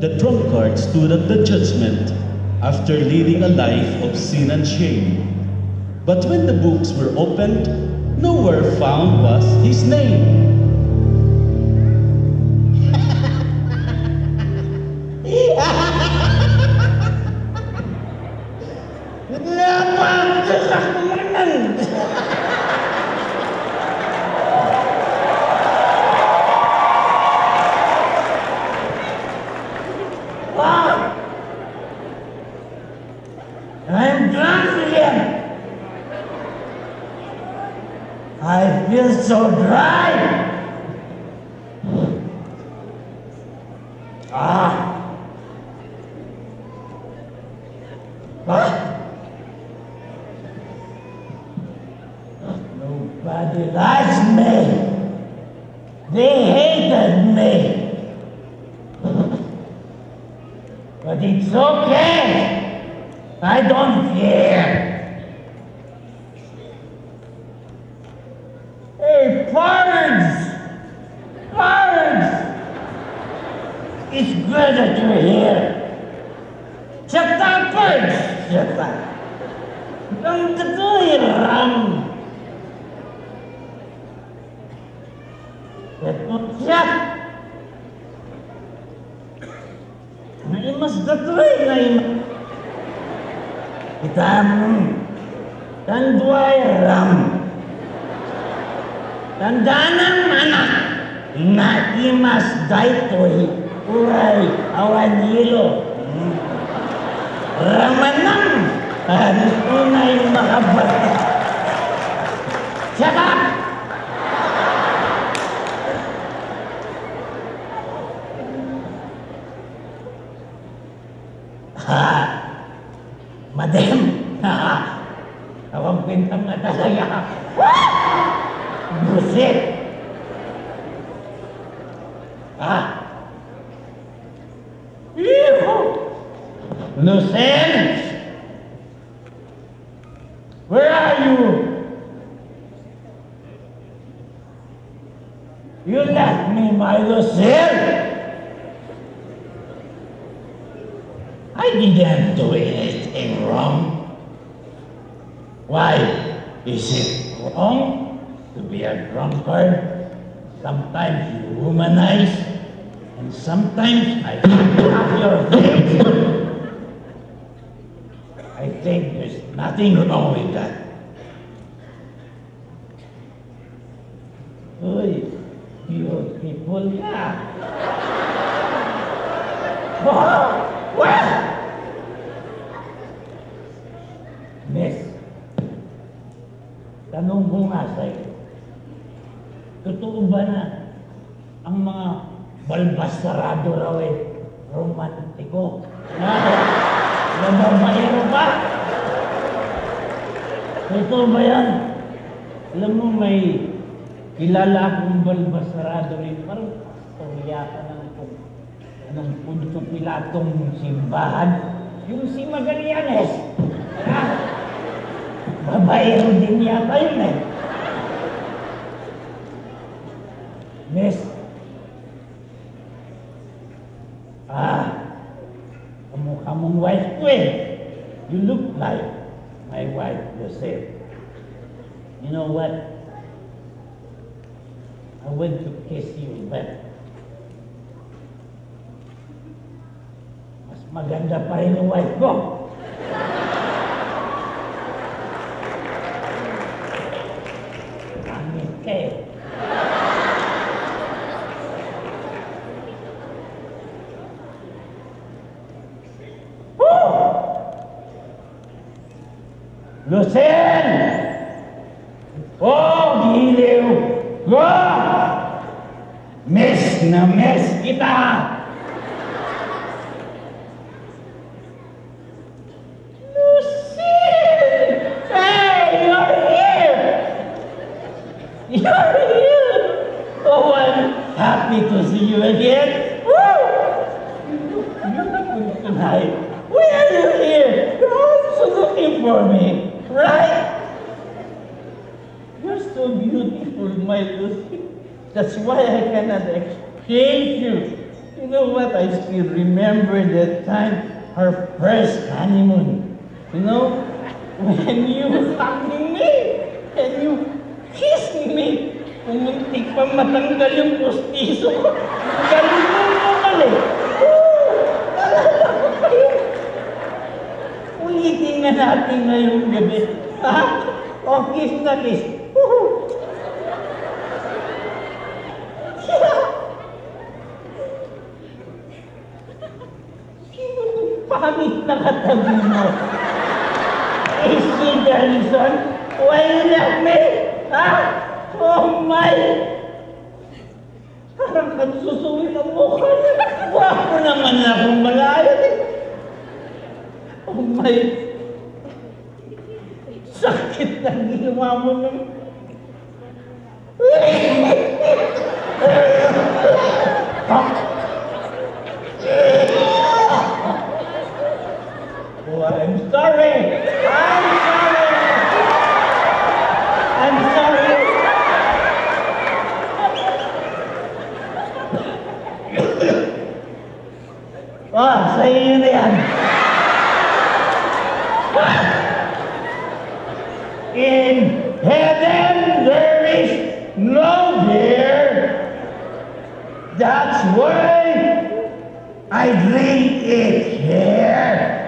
the drunkard stood at the judgment after leading a life of sin and shame. But when the books were opened, nowhere found was his name. I'm drunk again. I feel so dry. Nobody likes me. They hated me. But it's okay. I don't care. Hey, Pards! Pards! It's good that you're here. Shut up, Pards! Shut up. Don't do it, Ram. Let me shut. I must try na Itam, tanduay ram. Tandaan ang anak, na imas daytoy, uray, awan yelo. Ramanang, tunay makabata. Shut up! Madam, awang pintang na talaga. Buset! Lucille! Where are you? You left me, my Lucille! I didn't do anything wrong. Why? Is it wrong to be a drunkard? Sometimes you womanize, and sometimes I slap your face. I think there's nothing wrong with that. Uy, beautiful ka. Well! Miss, tanong ko nga sa'yo, totoo ba na ang mga balbasarado raw romantiko? Nababayero ba? Totoo ba yan? Alam mo, may kilala akong balbasarado rin. Parang storya ka ng Punto Pilatong simbahan. Yung si Magallanes. Babayero din yata yun eh. Miss, kamukha mong wife ko eh. You look like my wife, Lucille. You know what? I want to kiss you, but mas maganda pa rin yung wife ko. Pangit ka eh. Lucille! Oh, giliw! Go! Miss na miss kita! Lucille! Hey, you're here! You're here! Oh, I'm happy to see you again. Woo! You look beautiful tonight. Why are you here? You're also looking for me. Right? You're so beautiful, my Lucy. That's why I cannot exchange you. You know what? I still remember that time, our first honeymoon. You know, when you hugging me and you kissing me, pumuntik pa matanggal yung pustiso ko. Galing mo naman eh. Alala ko kayo. Ulitin nga natin ngayong gabi. Ha? O, kiss na kiss. Pangit na katabi mo. Is he the reason why you left me? Ha? Oh my! Parang nagsusuwi ang mukha niya. Wapo naman akong malayan eh. Oh my! Sakit na ginawa mo ng... Oh, I'm sorry! I'm sorry! I'm sorry! Oh, sa iyo na yan! In heaven there is no beer. That's why I drink it here.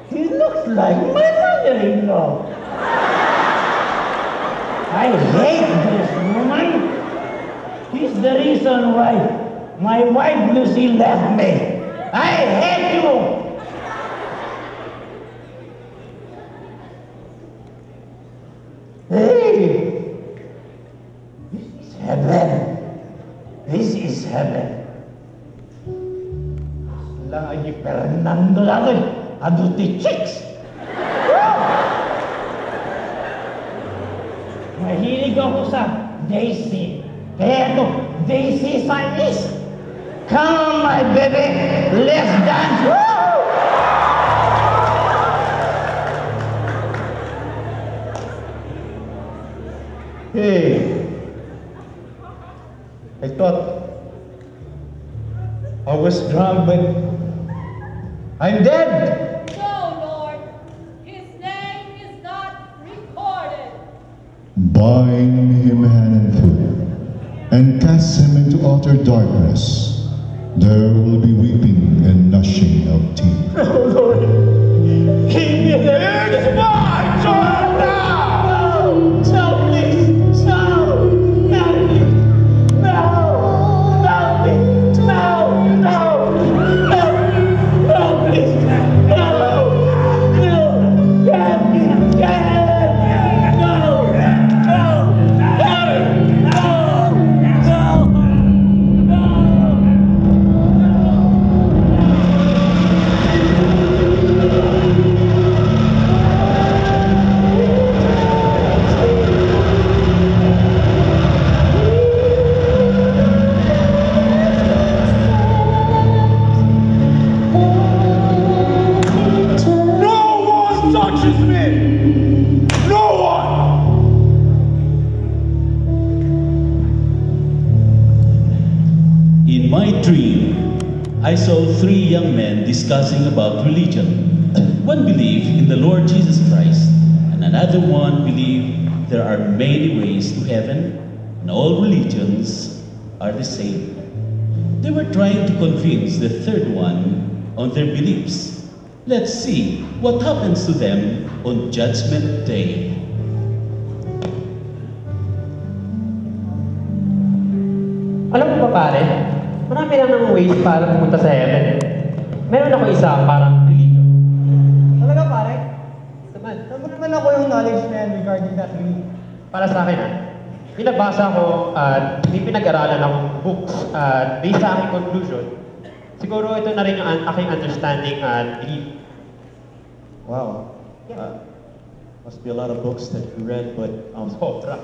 He looks like my mother-in-law. I hate this woman. She's the reason why my wife Lucy left me. I hate you. Hey, this is heaven. This is heaven. Lang ay Fernando lang aduti chicks. Mahilig ako sa Daisy. Kaya ito, Daisy sa East. Come on, my baby. Let's dance. Woo! Hey, I thought I was drunk, but I'm dead. No, Lord. His name is not recorded. Bind him hand and foot, and cast him into utter darkness. There will be weeping and gnashing of teeth. Oh, Lord. Keep me there. It's my turn now. No, no, please. No, no, please. No, no, please. No, no, no, no, please. No, no, God, God, no, no, touches me! No one! In my dream, I saw three young men discussing about religion. One believed in the Lord Jesus Christ, and another one believed there are many ways to heaven, and all religions are the same. They were trying to convince the third one on their beliefs. Let's see what happens to them on Judgment Day. Alam mo ba pare, lang ng ways para pumunta sa heaven. Meron ako isa parang religion. Talaga pare? Saan mo naman ako yung knowledge na yan regarding that really? Para sa akin pinabasa ko at may pinag-aralan akong books at based sa aking conclusion, siguro ito na rin yung aking understanding at belief. Wow. Must be a lot of books that you read, but Sobra.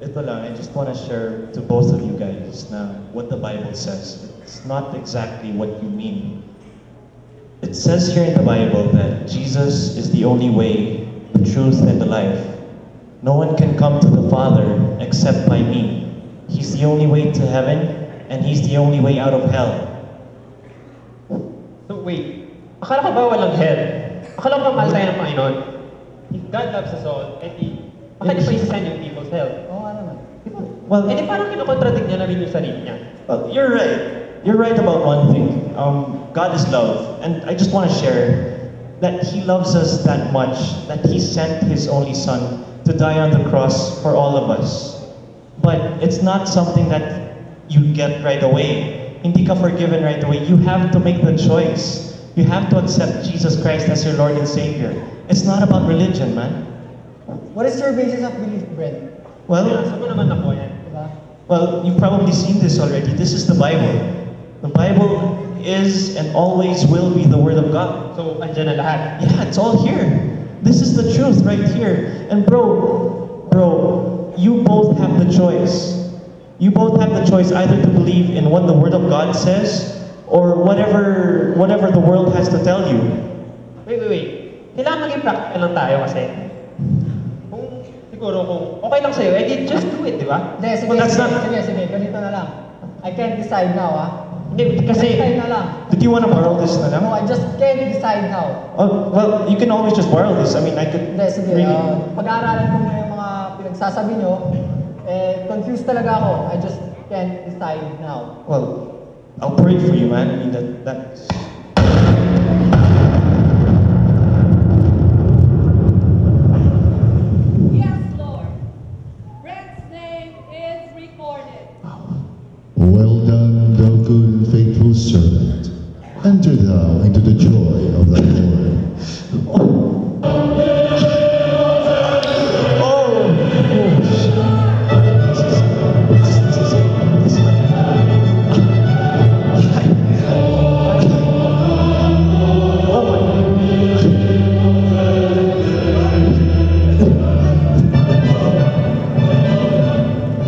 ito lang, I just want to share to both of you guys na what the Bible says. It's not exactly what you mean. It says here in the Bible that Jesus is the only way, the truth, and the life. No one can come to the Father except by me. He's the only way to heaven, and He's the only way out of hell. So wait, akala ko ba walang hell? Akala ko ba mahal tayo ng Panginoon? If God loves us all, bakit niya pa isasend yung people sa hell? Oo nga naman. Well, Parang kinokontradict niya na rin yung sarili niya. well, you're right. You're right about one thing. God is love, and I just want to share that He loves us that much that He sent His only Son to die on the cross for all of us. But it's not something that you get right away. Hindi ka forgiven right away. You have to make the choice. You have to accept Jesus Christ as your Lord and Savior. It's not about religion, man. What is your basis of belief, Brent? Well, Saan mo naman ako yan? Diba? well, you've probably seen this already. This is the Bible. The Bible is and always will be the Word of God. So, andyan na lahat. Yeah, it's all here. This is the truth right here. And bro, you both have the choice. You both have the choice either to believe in what the Word of God says or whatever the world has to tell you. Wait. Kailangan maging practical lang tayo kasi. Kung okay lang sa'yo, just do it, di ba? Hindi, sige, Well, that's sige, ganito na lang. I can't decide now, Hindi, kasi... Decide na lang. Did you want to borrow this na lang? No, I just can't decide now. Oh, well, you can always just borrow this. I mean, I could Hindi, sige. really... Pag-aaralan ko muna yung mga pinagsasabi nyo, confused talaga ako. I just can't decide now. Well, I'll pray for you, man. I mean, that's... Yes, Lord. Brent's name is recorded. Well done, thou good and faithful servant. Enter thou into the joy of thy Lord.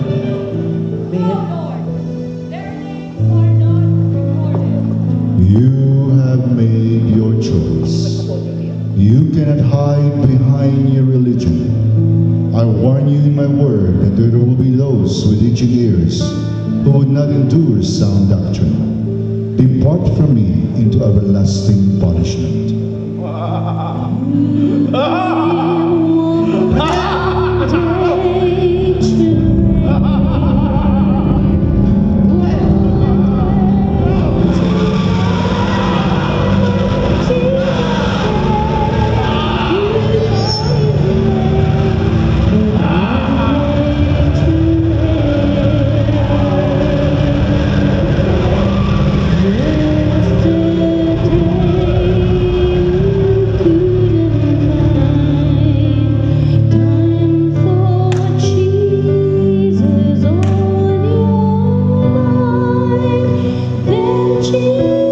No, Lord. Their names are not recorded. You have made your choice. You cannot hide behind your religion. I warn you in my word that there will be those with itching ears who would not endure sound doctrine. Depart from me into everlasting punishment. Jesus.